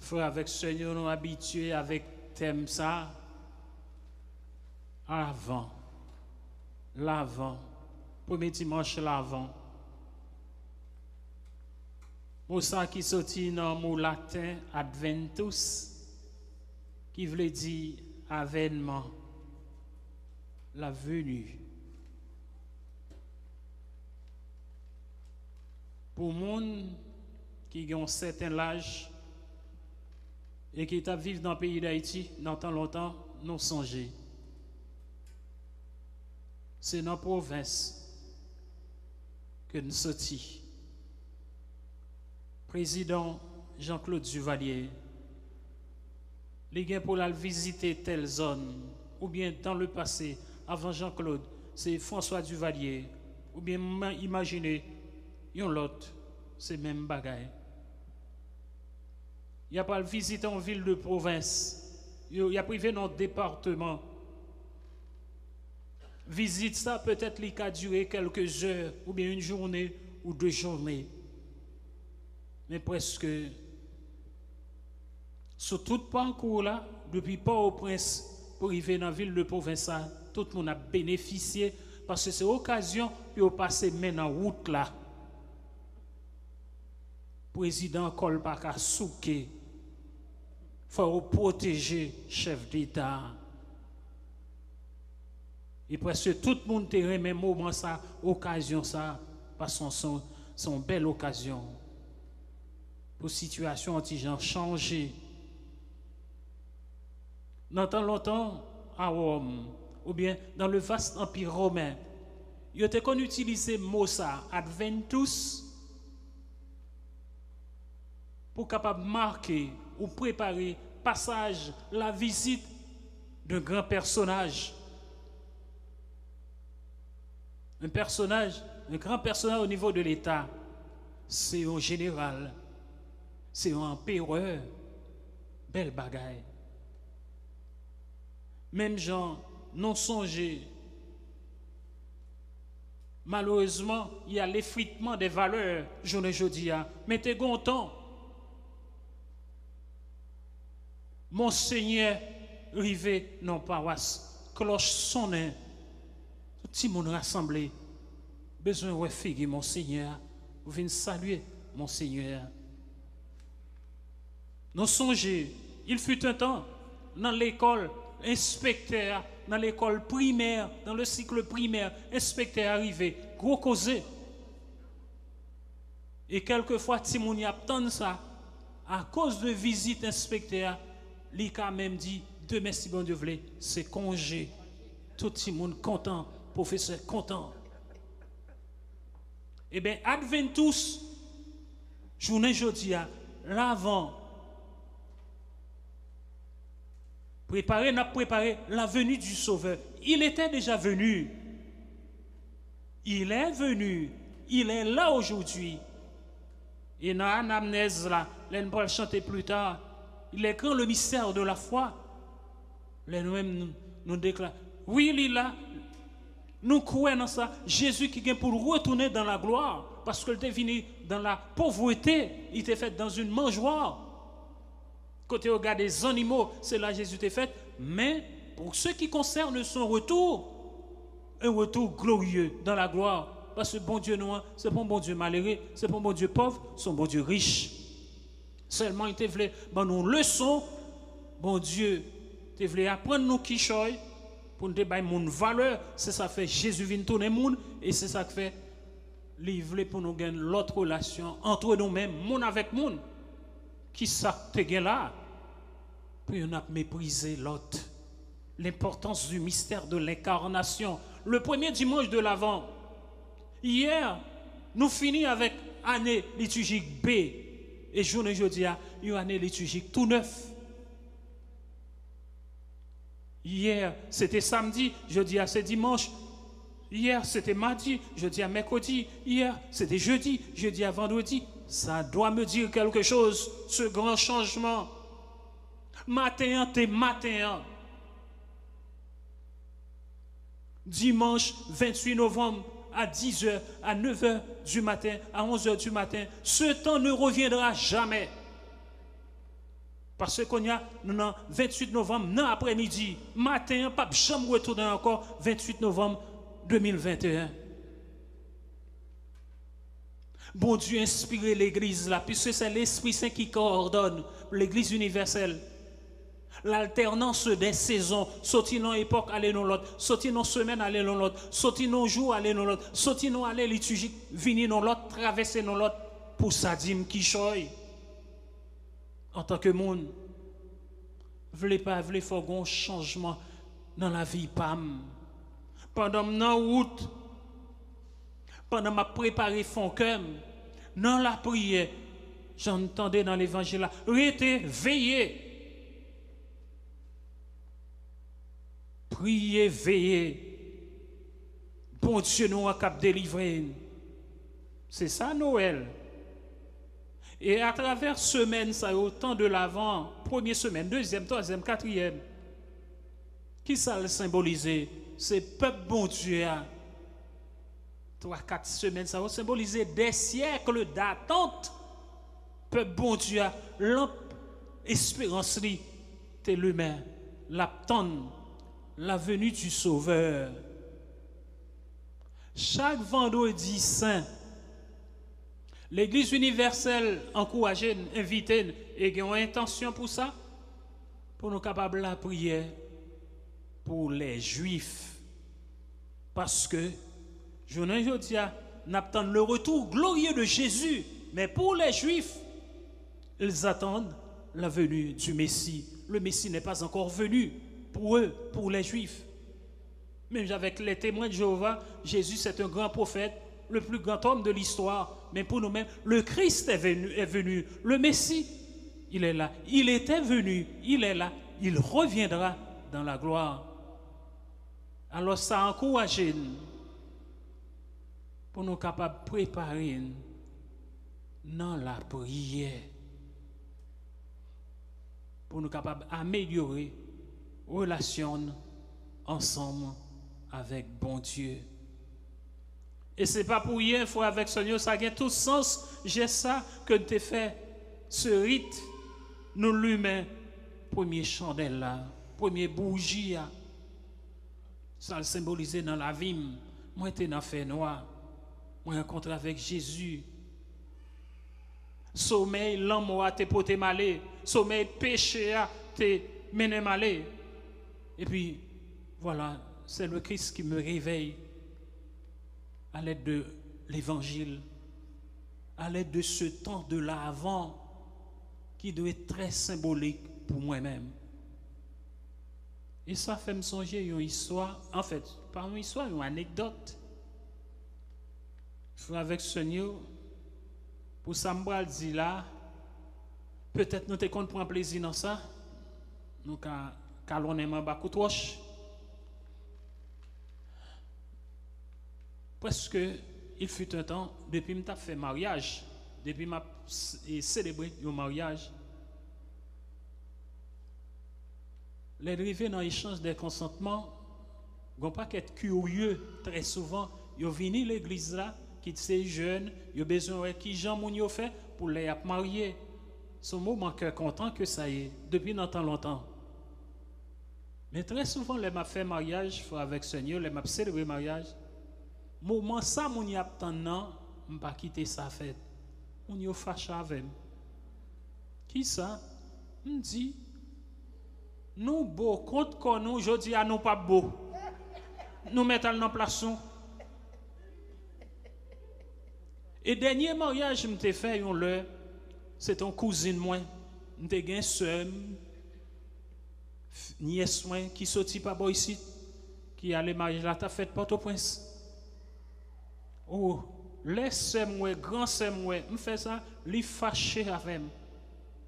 frère avec Seigneur, nous habitués avec thème ça. L'avant. Premier dimanche l'avant. Pour ça qui sortit dans le mot latin adventus, qui veut dire avènement, la venue. Pour les gens qui ont un certain âge et qui vivent dans le pays d'Haïti, dans tant longtemps, nous songez. C'est dans la province que nous sortis. Président Jean-Claude Duvalier, les gens pour la visiter telle zone, ou bien dans le passé, avant Jean-Claude, c'est François Duvalier, ou bien imaginez, yon l'autre, c'est même bagaille. Il n'y a pas le visiter en ville de province, il y a privé dans le département. Visite ça, peut-être qu'il a duré quelques heures, ou bien une journée, ou 2 journées. Mais presque, sur tout parcours là, depuis Port-au-Prince pour arriver dans la ville de province, tout le monde a bénéficié parce que c'est l'occasion de passer maintenant en route là. Président Kolbaka Souké, il faut protéger le chef d'État. Et presque tout le monde a même moment ça, occasion ça, parce que c'est une belle occasion. Pour situation anti-genre changer. Dans tant longtemps, à Rome, ou bien dans le vaste empire romain, il était qu'on utilisait le mot ça, adventus, pour capable marquer ou préparer passage, la visite d'un grand personnage. Un grand personnage au niveau de l'État, c'est un général. C'est un empereur, belle bagaille. Même gens non songés. Malheureusement, il y a l'effritement des valeurs, je ne dis pas. Mais t'es content. Monseigneur rivé non paroisse, cloche sonne, tout le monde rassemblé. Besoin de figuer, Monseigneur. Vous venez saluer, Monseigneur. Nous songez, il fut un temps, dans l'école, inspecteur, dans l'école primaire, dans le cycle primaire, inspecteur arrivé, gros causé. Et quelquefois, Timouni attend ça, à cause de visite inspecteur, l'ICA même dit, demain si bon Dieu voulait, c'est congé. Tout le monde content, professeur content. Eh bien, adventus, journée jeudi, l'avant, n'a préparé la venue du Sauveur. Il était déjà venu. Il est venu. Il est là aujourd'hui. Et dans l'anamnèse là, l'on va le chanter plus tard. Il est grand le mystère de la foi. Nous-mêmes nous déclarons. Oui, il est là. Nous croyons dans ça. Jésus qui vient pour retourner dans la gloire. Parce qu'il était venu dans la pauvreté. Il était fait dans une mangeoire. Côté au regard des animaux, c'est là Jésus est fait. Mais pour ce qui concerne son retour, un retour glorieux dans la gloire. Parce que bon Dieu noir, c'est pas un bon Dieu malheureux, c'est pas un bon Dieu pauvre, c'est un bon Dieu riche. Seulement il te voulait nous leçon, bon Dieu, te voulait apprendre nous qui choy pour nous débailler mon valeur, c'est ça fait Jésus vient tourner monde et c'est ça que fait livrer pour nous gagner l'autre relation entre nous-mêmes, monde avec monde. Qui ça te gagne là? Puis on a méprisé l'autre. L'importance du mystère de l'incarnation. Le premier dimanche de l'Avent. Hier, nous finissons avec année liturgique B. Et journée jeudi, une année liturgique tout neuf. Hier, c'était samedi, jeudi, c'est dimanche. Hier, c'était mardi, jeudi à mercredi. Hier, c'était jeudi, jeudi à vendredi. Ça doit me dire quelque chose, ce grand changement. Matin, t'es matin. Dimanche 28 novembre à 10h, à 9h du matin, à 11h du matin. Ce temps ne reviendra jamais. Parce qu'on y a, nous, 28 novembre, non après-midi, matin, pas jamais retourner encore, 28 novembre 2021. Bon Dieu inspiré l'église là, puisque c'est l'Esprit Saint qui coordonne l'église universelle. L'alternance des saisons, sorti dans époque, aller dans l'autre, sorti dans semaine, aller dans l'autre, sorti dans jour, aller dans l'autre, sorti dans aller liturgique, venir dans l'autre, traverser dans l'autre, pour ça dire qui choy. En tant que monde, voulez pas, voulez faire un changement dans la vie pam. Pendant mon route, pendant ma préparé fond cœur, dans la prière, j'entendais dans l'évangile là, restez veillez. Priez, veillez. Bon Dieu nous a cap délivré. C'est ça Noël. Et à travers semaine, ça au temps de l'Avent, première semaine, deuxième, troisième, quatrième, qui ça le symboliser? C'est peuple bon Dieu. 3-4 semaines, ça va symboliser des siècles d'attente. Peuple bon Dieu, l'espérance, t'es l'humain, l'attente. La venue du Sauveur. Chaque vendredi saint, l'Église universelle encourage, invite et a une intention pour ça, pour nous capables de prier pour les Juifs. Parce que, je ne dis pas, nous attendons le retour glorieux de Jésus, mais pour les Juifs, ils attendent la venue du Messie. Le Messie n'est pas encore venu. Pour eux, pour les Juifs. Même avec les témoins de Jéhovah, Jésus c'est un grand prophète, le plus grand homme de l'histoire. Mais pour nous-mêmes, le Christ est venu. Le Messie, il est là. Il était venu, il est là. Il reviendra dans la gloire. Alors ça encourage pour nous capables de préparer dans la prière. Pour nous capables d'améliorer relation ensemble avec bon Dieu. Et c'est pas pour rien, faut avec Seigneur, ça a tout sens. J'ai ça que tu fait ce rite, nous l'humain, premier chandelle là, premier bougie là. Ça le symbolisait dans la vie. Moi j'étais dans fait noir. Moi rencontré avec Jésus. Sommeil l'amour t'es poté malé, sommeil péché t'es mené malé. Et puis, voilà, c'est le Christ qui me réveille à l'aide de l'évangile, à l'aide de ce temps de l'Avent qui doit être très symbolique pour moi-même. Et ça fait me songer une histoire, en fait, pas une histoire, une anecdote. Je suis avec ce Seigneur, pour Sambral dit là, peut-être nous te compte pour un plaisir dans ça, nous calonnement bakut roche. Parce que il fut un temps, depuis que je fait mariage, depuis que j'ai célébré le mariage, les arrivés dans l'échange des consentements, ils n'ont pas qu'être curieux très souvent. Ils viennent à l'église là, qui sont jeunes, ils ont besoin de qui Jean Mounio fait pour les marier. C'est un moment que content que ça y est, depuis longtemps. Mais très souvent, les m'a fait mariage avec le Seigneur, les m'a célébré mariage. Moment ça, mon y a attendant, je pas quitter sa fête. On y a fâché avec. Qui ça? On dit, nous beau, compte qu'on nous, je dis à nous pas beau. Nous mettons dans place. Et dernier mariage que je fait, c'est ton cousine moi. Je t'ai gagné soeur, nièce moi qui sorti par ici, qui allait marier là, t'as fait Port-au-Prince. Oh, laisse-moi, grand-moi, me fait ça, lui fâché avec moi.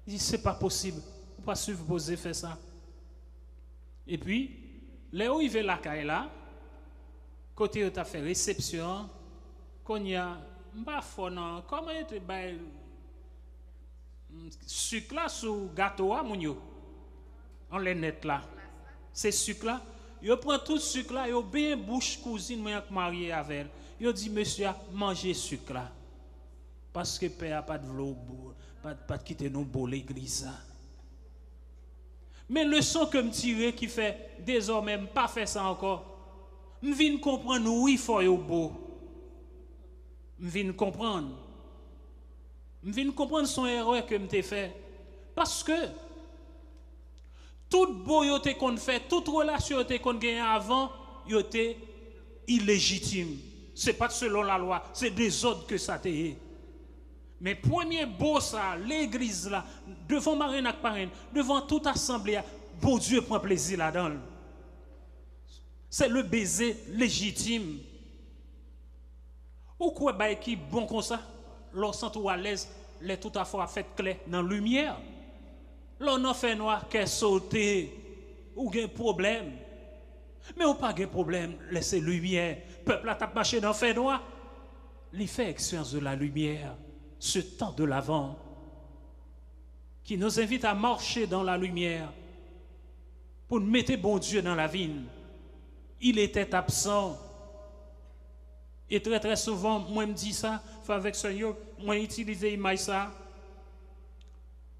Il dit, c'est pas possible, vous pas supposer faire ça. Et puis, là où il va la caille là, côté où tu as fait réception, qu'on y a, comment tu as sucre là sous gâteau à mounio, on les net là, c'est sucre là, il prend tout sucre là, il bien bouche cousine moi marié avec elle. Il dit, monsieur, mangez sucre là. Parce que père n'a pas de l'eau, pas de quitter nous pour l'église. Mais leçon que me tire qui fait désormais pas faire ça encore. Je viens comprendre oui faut yo beau. Je viens comprendre. Je viens comprendre son erreur que me t'ai fait parce que toute beau yo te qu'on fait, toute relation yo te qu'on gagné avant, yo te illégitime. C'est pas selon la loi, c'est des ordres que ça t'est. Mais premier beau ça, l'église là, devant marraine et parraine, devant toute assemblée, bon Dieu prend plaisir là-dedans. C'est le baiser légitime. Ou quoi bah qui bon comme ça, l'on sent tout à l'aise, les tout à fois fait clair dans la lumière. L'on en fait noir qu'est sauté ou un problème. Mais on pas de problème, laissez lumière. Peuple a tapé marché dans fait noir. Il fait expérience de la lumière, ce temps de l'avant, qui nous invite à marcher dans la lumière pour mettre bon Dieu dans la vigne. Il était absent. Et très très souvent, moi me dis ça, avec Seigneur, moi utiliser l'image ça.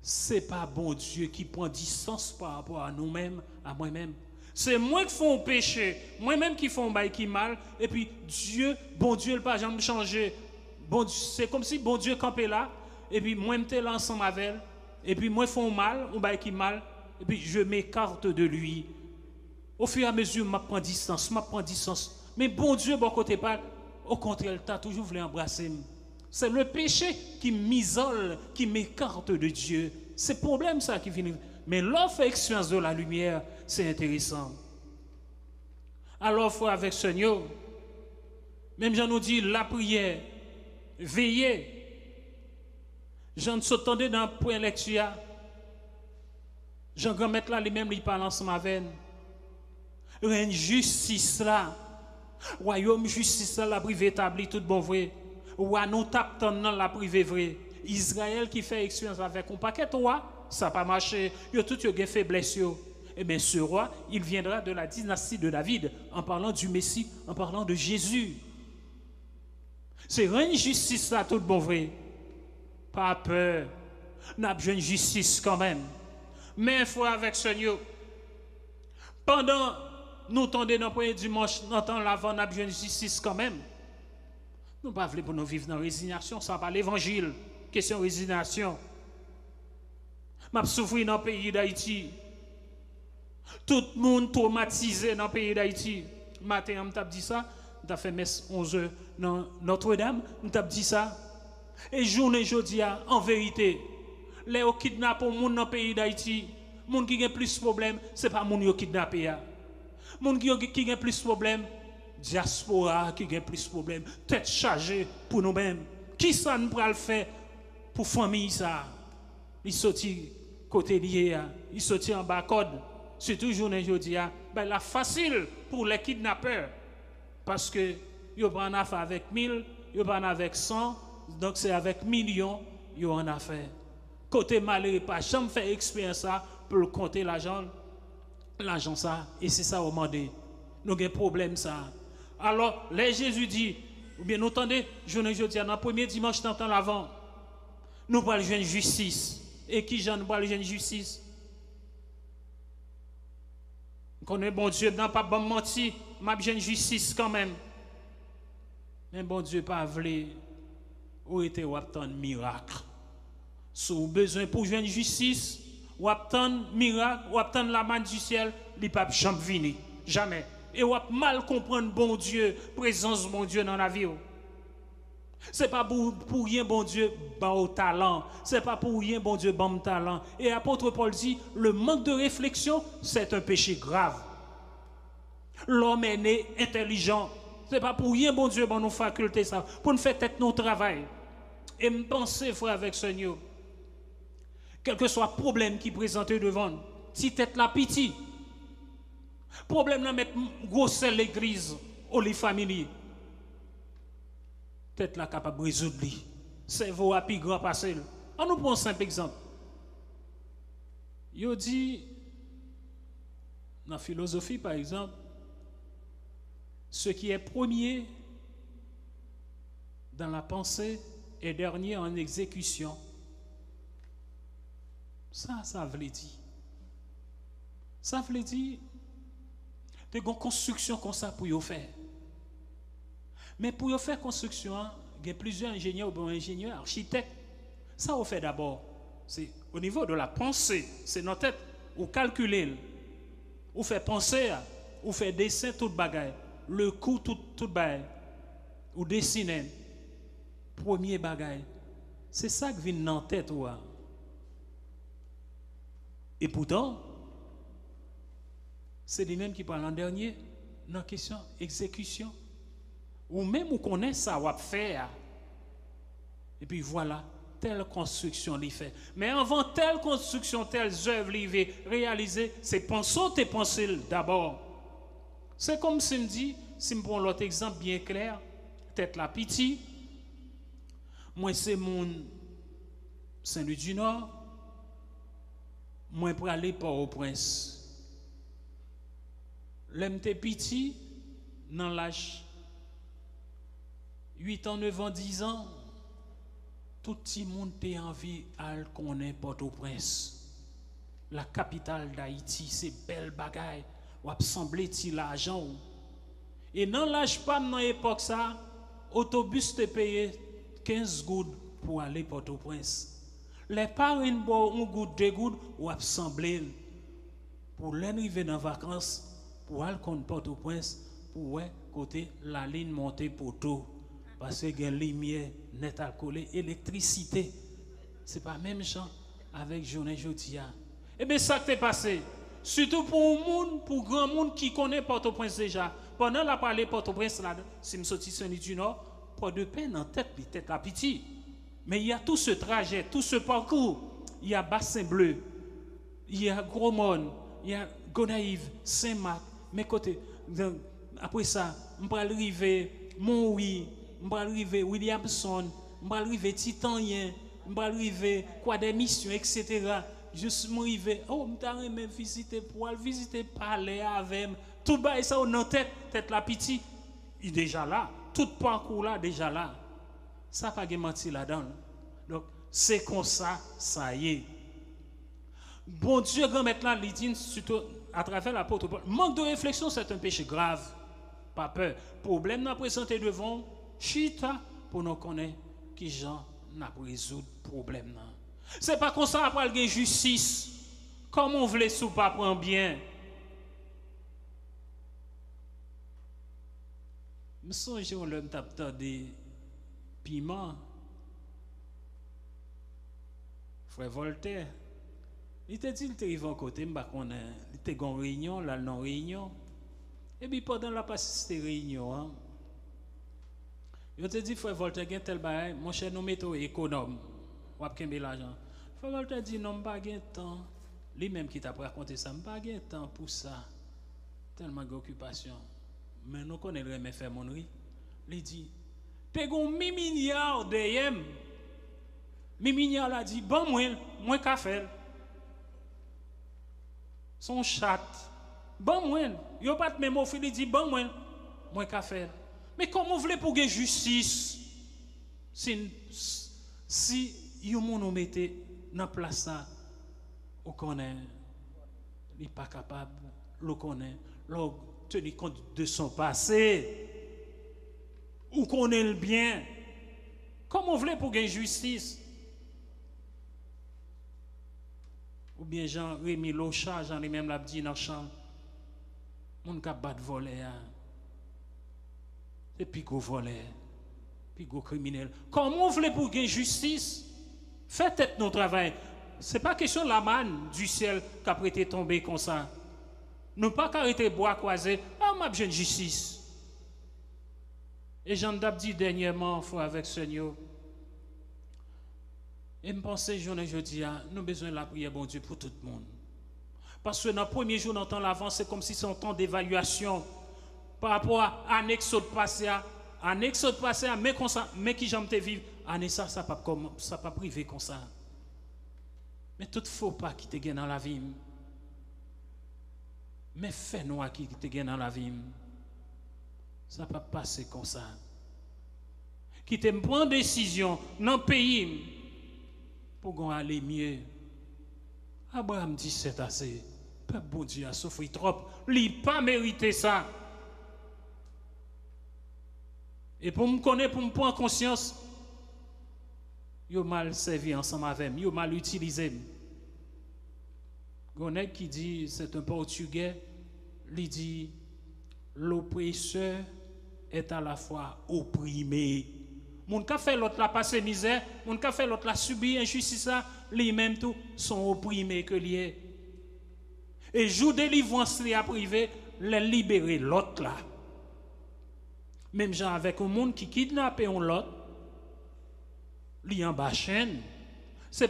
C'est pas bon Dieu qui prend distance par rapport à nous-mêmes, à moi-même. C'est moi qui fais un péché, moi-même qui fais un bail qui mal, et puis Dieu, bon Dieu, le pas jamais changer. Bon, c'est comme si bon Dieu campait là, et puis moi je là ensemble avec elle, et puis moi je fais un mal, un bail qui mal, et puis je m'écarte de lui. Au fur et à mesure, je prends distance. Mais bon Dieu, bon côté pas, au contraire, tu as toujours voulu embrasser. C'est le péché qui m'isole, qui m'écarte de Dieu. C'est le problème ça qui vient. Mais l'offre expérience de la lumière, c'est intéressant. Alors, frère avec Seigneur, même Jean nous dit la prière, veillez. Jean s'entendait dans le point lecture. Jean grand maître là, lui-même, il parle ensemble avec nous. Règne justice là. Royaume justice là, la privé établi, tout bon vrai. Ou à nous tapons dans la privé vrai. Israël qui fait expérience avec un paquet de roi, ça n'a pas marché. Il y a tout eu faiblesse. Eh bien, ce roi, il viendra de la dynastie de David, en parlant du Messie, en parlant de Jésus. C'est une justice là, tout bon vrai. Pas peur. N'a besoin de justice quand même. Mais il faut avec Seigneur. Pendant nous tendons dans le premier dimanche, nous entendons l'avant, n'a besoin de justice quand même. Nous ne pouvons pas pour nous vivre dans la résignation, ça pas l'évangile. Question de résignation. Je souffre dans le pays d'Haïti. Tout le monde traumatisé dans le pays d'Haïti. Matin, je dit ça. Je fait messe 11h dans Notre-Dame. Je dit ça. Et journée jeudi, en vérité, les kidnappés dans le pays d'Haïti, les gens qui ont plus de problèmes, ce n'est pas les gens qui kidnappés. Les gens qui ont plus de problèmes, diaspora qui a plus de problèmes, tête chargée pour nous-mêmes. Qui ça nous peut le faire pour famille ça? Il sortit côté lié, il sortit en bas code. C'est toujours aujourd'hui, ben la facile pour les kidnappeurs parce que ils prennent affaire avec 1000, ils prennent avec 100, donc c'est avec millions ils en affaire. Côté malheureux pas jamais fait expérience ça pour compter l'argent ça et c'est ça au demandé. Nous avons un problème ça. Alors, les Jésus dit, ou bien nous entendez, je ne dis dans le premier dimanche d'entendre l'avant, nous parlons de justice. Et qui j'en parle de justice? Nous connaissons bon Dieu, n'a pas bon menti, m'a besoin de justice quand même. Mais bon Dieu pas voulu, ou était ou attendre miracle. Si vous avez besoin pour jouer justice, ou attendre miracle, ou attendre la main du ciel, il ne peut jamais venir. Jamais. Et on mal comprendre bon Dieu, présence bon Dieu dans la vie. Ce n'est pas pour rien bon Dieu bon talent. Ce n'est pas pour rien bon Dieu bon talent. Et l'apôtre Paul dit, le manque de réflexion, c'est un péché grave. L'homme est né intelligent. Ce n'est pas pour rien bon Dieu bon nos facultés ça. Pour nous faire tête nos travail. Et me penser, frère, avec Seigneur, quel que soit le problème qui présente devant nous, si tête la pitié. Problème là mettre grosse l'église ou les familles. Peut-être là capable de résoudre. C'est vos api grand passé. On nous prend un simple exemple. Yo dit dans la philosophie par exemple, ce qui est premier dans la pensée est dernier en exécution. Ça veut dire. Ça veut dire, tu as une construction comme ça pour y faire. Mais pour y faire construction, il y a plusieurs ingénieurs ou ingénieurs, architectes. Ça, on fait d'abord. C'est au niveau de la pensée. C'est notre tête. Ou calculer. Ou faire penser. Ou faire dessin, tout bagaille. Le coup, tout bagaille. Ou dessiner. Premier bagaille. C'est ça qui vient dans la tête. Et pourtant, c'est lui-même qui parle en dernier. Dans la question exécution. Ou même on connaît ça, on va faire. Et puis voilà, telle construction l'y fait. Mais avant telle construction, telles œuvres l'y réaliser, c'est penser d'abord. C'est comme si me dit, si me prends l'autre exemple bien clair, tête la pitié. Moi c'est mon Saint-Louis du Nord. Moi pour aller Port-au-Prince. L'aime te pitié dans l'âge 8 ans, 9 ans, 10 ans, tout le monde a envie de connaître Port-au-Prince. La capitale d'Haïti, c'est belle bagaille. Ou semblé-il l'argent. Et dans l'âge pas dans l'époque ça, autobus te payé 15 gouttes pour aller Port-au-Prince. Les parents boivent un goutte, 2 gouttes, ou semblé pour l'arrivée dans les vacances, pour aller contre Port-au-Prince, pour côté la ligne montée pour tout. Parce qu'il y a une lumière net à coller, électricité. Ce n'est pas même chose avec journée jodia. Eh bien, ça qui est passé. Surtout pour grand monde qui connaît Port-au-Prince déjà. Pendant la parler Port-au-Prince, si je suis sorti du Nord, pas de peine en tête, tête à pitié. Mais il y a tout ce trajet, tout ce parcours. Il y a Bassin Bleu, il y a Gros-Mon, il y a Gonaïve, Saint-Marc, mes côtés. Après ça, on va arriver Montouil. Je vais arriver Williamson, je vais arriver Titanien, je vais arriver quoi des missions, etc. Je suis arrivé, oh, je vais visiter pour aller visiter, parler avec, tout bas ça dans tête la petite, il est déjà là, tout parcours là déjà là. Ça pas de mentir là-dedans. Donc c'est comme ça, ça y est. Bon Dieu, grand maintenant, il dit surtout à travers l'apôtre Paul, manque de réflexion, c'est un péché grave. Pas peur. Problème n'a présenté devant. Chita pour nous connaître qui Jean n'a résoudre le problème. Ce n'est pas comme ça après la justice. Comme on veut sous pas prendre bien. Je songe on l'homme tape des piments. Frère Voltaire, il te dit il t'arrive en côté, il te gon réunion, là non réunion. Et puis pendant la passe cette réunion, je te dis, frère Voltaire, il y a tel bail, mon cher, nous mettons économe. On va pas l'argent. Frère Voltaire dit, non, je n'ai pas de temps. Lui-même qui t'a raconté ça, je n'ai pas de temps pour ça. Tellement d'occupation. Mais nous connaissons mes faire mon riz. Il dit, tu as un milliard de yem. Milliard l'a dit, bon, moi, café. Son chat. Bon, moi, il n'y a pas de même offre, il dit, bon, moi, café. Mais comment vous voulez pour gagner justice si vous nous mettez dans place ça, vous connaissez, il n'est pas capable, vous connaissez, vous tenez compte de son passé, vous connaissez le bien. Comment vous voulez pour gagner justice? Ou bien Jean-Rémy Locha, Jean-Rémy l'a dit dans le champ, mon cap bat de voler. Et puis go voleur, puis go criminel. Comment vous voulez pour gagner justice? Faites notre travail. Ce n'est pas question de la manne du ciel qui a prêté tomber comme ça. Nous pas qu'arrêter bois croisé. Ah, ma jeune justice. Et Jean Dab dit dernièrement, frère avec Seigneur. Et je pense journée jeudi, nous avons besoin de la prière, bon Dieu, pour tout le monde. Parce que dans le premier jour, dans le temps l'avance, c'est comme si c'est un temps d'évaluation. Par rapport à l'annexode passé, mais qui j'aime te vivre, année ça pas privé comme ça. Mais tout faut pas qui te gagne dans la vie. Mais fais-nous qui te gagne dans la vie. Ça pas passer comme ça. Qui te prend décision dans le pays pour qu'on aller mieux. Abraham dit c'est assez. peuple bon Dieu a souffert trop. Il n'a pas mérité ça. Et pour me connaître, pour me prendre conscience, il a mal servi ensemble avec moi, il a mal utilisé. Gonec qui dit, c'est un portugais, il dit, l'oppresseur est à la fois opprimé. Moun ka fait l'autre la passer misère, moun ka fait l'autre la subir injustice, lui-même tout sont opprimés que lié. Et jour délivrance li a privé, les libérer l'autre là. Même genre avec un monde qui kidnappe un l'autre, li en bas chaîne. Ce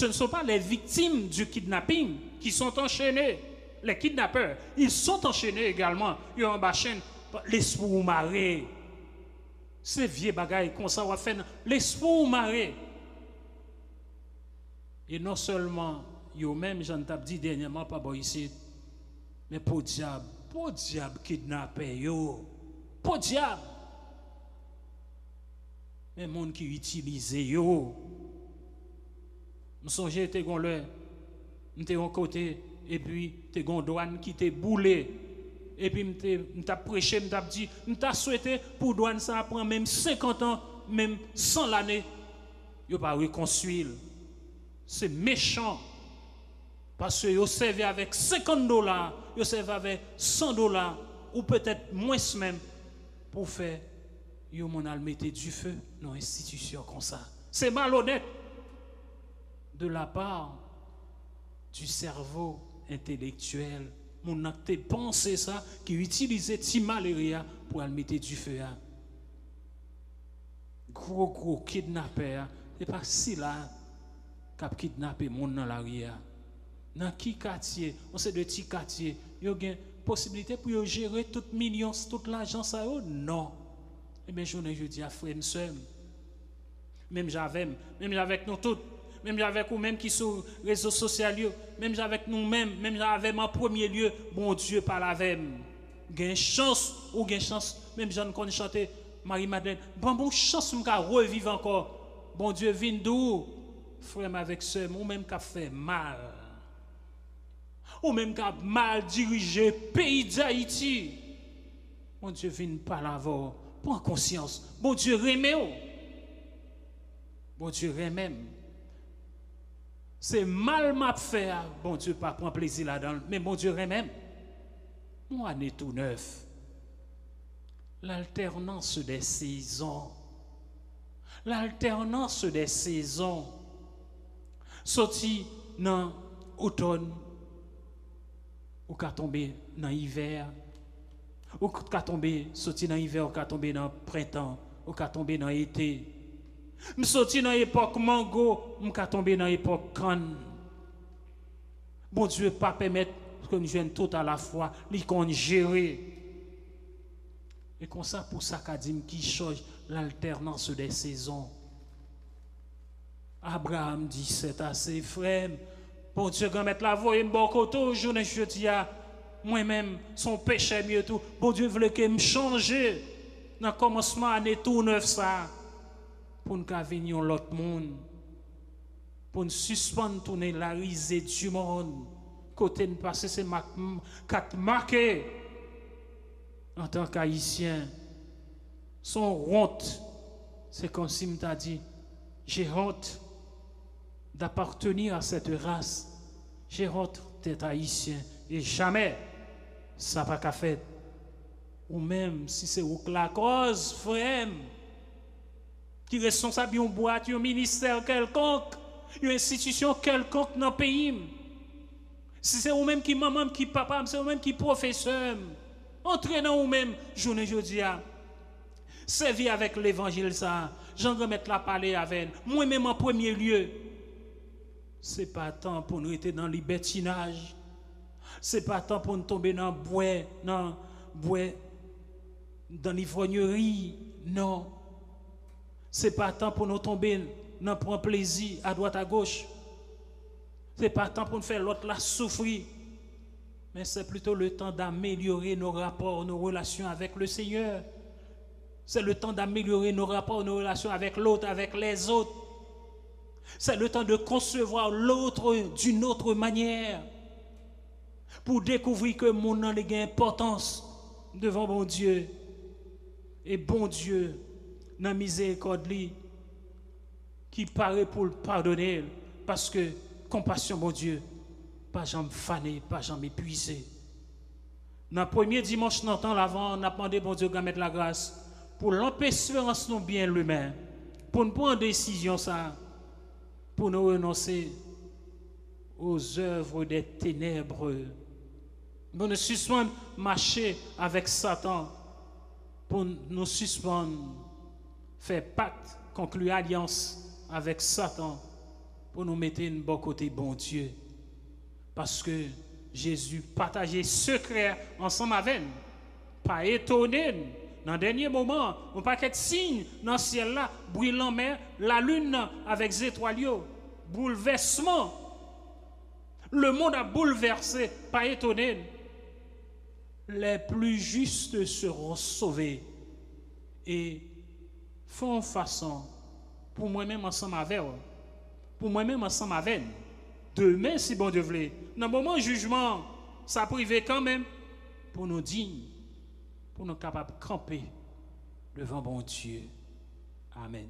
ne sont pas les victimes du kidnapping qui sont enchaînées. Les kidnappeurs, ils sont enchaînés également. Ils ont en bas chaîne l'espoir maré. C'est vieux bagaille comme ça va faire l'espoir maré. Et non seulement yo même j'en t'ai dit dernièrement pas bon ici, mais pour diable kidnapper yo, pour diable. Mais monde qui utilise yo. Me songe te gon le, m'te un côté et puis te gon douane qui te boulé. Et puis m'ta prêché, m'ta dit, m'ta souhaité pour douane ça prend même 50 ans, même 100 l'année, yo pas reconstruire. C'est méchant. Parce que yo servi avec $50, yo servi avec $100 ou peut-être moins même pour faire yo mon al mettre du feu dans institution comme ça. C'est malhonnête de la part du cerveau intellectuel. Mon acte pensé ça, qui utilisait Timaléria pour aller mettre du feu. Gros kidnappeur, c'est pas si là qu'a kidnappé mon dans la rue. Dans qui quartier, on sait de petits quartiers, il y a une possibilité pour gérer tout millions, toute l'argent ça non. Et bien je dis à frère soeur, même avec nous tous, même avec nous-mêmes qui sont les réseaux sociaux, même avec nous-mêmes, même avec en premier lieu, bon Dieu parle avec nous. Gain chance ou gain chance, même j'en connais chanter Marie-Madeleine, bon chance m'ka revivre encore. Bon Dieu vient d'où? Frère avec sœur, ou même qu'a fait mal. Ou même qu'a mal dirigé pays d'Haïti. Bon Dieu vient par l'avant, prends conscience. Bon Dieu remet. Bon Dieu remet. C'est mal m'a fait, bon Dieu pas prend plaisir là-dedans, mais bon Dieu remet. Moi, on est tout neuf. L'alternance des saisons. L'alternance des saisons. Sorti dans l'automne, ou qu'à tomber dans l'hiver, ou qu'à tomber, sorti dans l'hiver, ou qu'à tomber dans le printemps, ou qu'à tomber dans l'été. Je sorti dans l'époque mango, je suis tombé dans l'époque canne. Bon Dieu, pas permettre que nous jouions tout à la fois, nous qu'on gérer. Et comme ça, pour ça qu'a dit qui change l'alternance des saisons. Abraham dit c'est assez frère. Bon Dieu, quand mettre la voix et me bon côté, je dis à moi-même, son péché mieux tout. Bon Dieu voulait que me changer dans le commencement année tout neuf ça. Pour nous venir l'autre monde, pour nous suspendre tourner la risée du monde, côté de passer c'est marqué en tant qu'haïtien. Son honte, c'est comme si me t'a dit, j'ai honte d'appartenir à cette race, j'ai honte d'être haïtien et jamais ça va qu'à faire. Ou même si c'est ou la cause, frère. Qui est responsable d'une boîte, d'un ministère quelconque, d'une institution quelconque dans le pays. Si c'est vous-même qui maman, qui papa, c'est vous-même qui professeur, entrez dans vous-même, journée jeudi, servi avec l'évangile ça, j'en remettre la parler avec moi-même en premier lieu. C'est pas temps pour nous être dans le libertinage. C'est pas temps pour nous tomber dans l'ivrognerie. Non. C'est pas temps pour nous tomber dans prendre plaisir à droite à gauche. C'est pas temps pour nous faire l'autre la souffrir. Mais c'est plutôt le temps d'améliorer nos rapports, nos relations avec le Seigneur. C'est le temps d'améliorer nos rapports, nos relations avec l'autre, avec les autres. C'est le temps de concevoir l'autre d'une autre manière. pour découvrir que mon nom a une importance devant bon Dieu. Et bon Dieu, dans la miséricorde, qui paraît pour le pardonner, parce que compassion, bon Dieu, pas jamais fané, pas jamais épuisé. Dans le premier dimanche, dans le temps l'avant, on a demandé bon Dieu de mettre la grâce pour l'empêcher nous bien lui-même, pour nous prendre une décision, ça, pour nous renoncer aux œuvres des ténèbres. Pour nous suspendre marcher avec Satan, pour nous suspendre faire pacte, conclure alliance avec Satan, pour nous mettre une bon côté bon Dieu. Parce que Jésus partageait secret ensemble avec nous. Pas étonné, dans le dernier moment, on pas qu'être signe dans le ciel là, brûlant mer, la lune avec les étoiles, bouleversement. Le monde a bouleversé, pas étonné. Les plus justes seront sauvés. Et font façon pour moi-même ensemble avec vous. Pour moi-même ensemble avec vous. Demain, si bon Dieu voulait, dans le moment du jugement, ça privé quand même pour nous dignes, pour nous capables de camper devant bon Dieu. Amen.